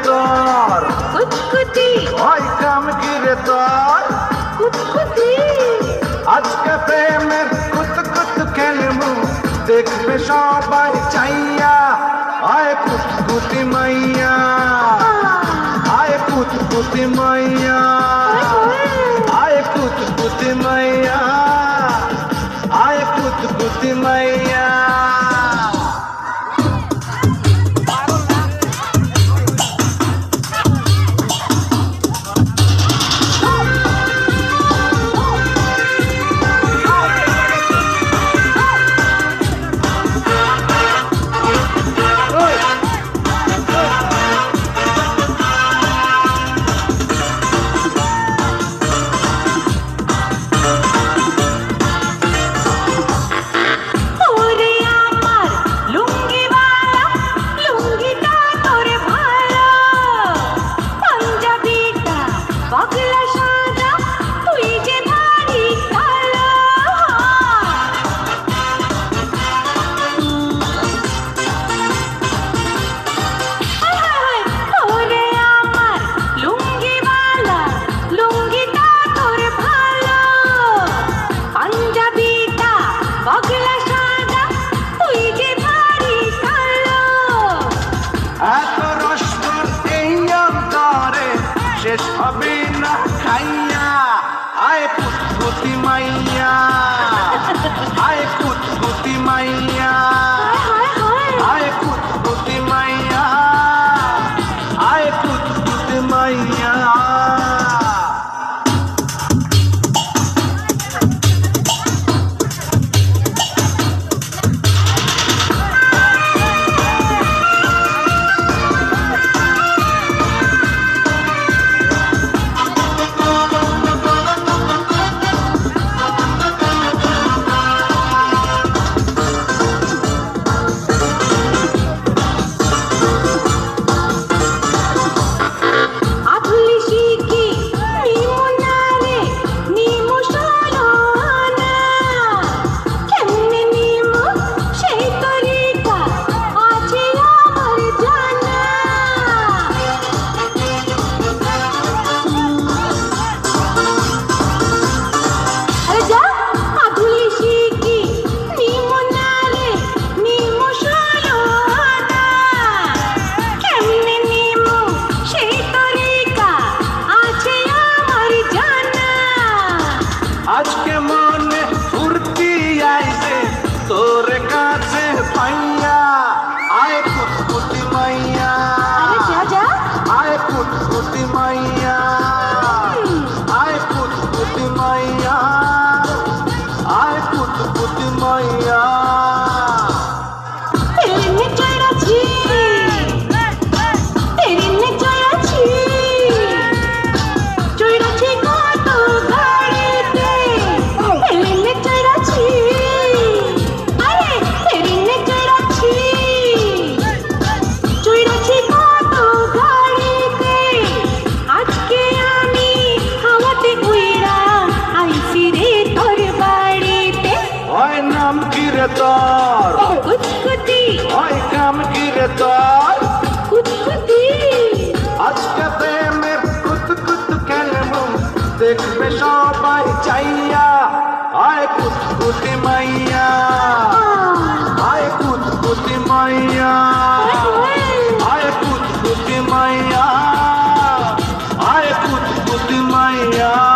তোর কুতকুতি ওই কাম কি রে তোর কুতকুতি আজকে প্রেমের কুতকুত খেলবো দেখবে সবাই চাইয়া আয় কুতকুতি মাইয়া আয় কুতকুতি মাইয়া আয় কুতকুতি মাইয়া আয় কুতকুতি মাইয়া শেষ হবে না খাইয়া আয় কুতকুতি মাইয়া আয় কুতকুতি মাইয়া আয় কুতকুতি মাইয়া আয় কুতকুতি মাইয়া আজকে মনে ফুর্তি আইছে তোর কাছে পাইয়া আয় কুতকুতি মাইয়া আয় কুতকুতি মাইয়া আয় কুতকুতি মাইয়া আয় কুতকুতি মাইয়া তোর কুতকুতি ওই কাম কি রে তোর কুতকুতি আজকে প্রেমের কুতকুত খেলবো দেখবে সবাই চাইয়া আয় কুতকুতি মাইয়া আয় কুতকুতি মাইয়া আয় কুতকুতি মাইয়া আয় কুতকুতি মাইয়া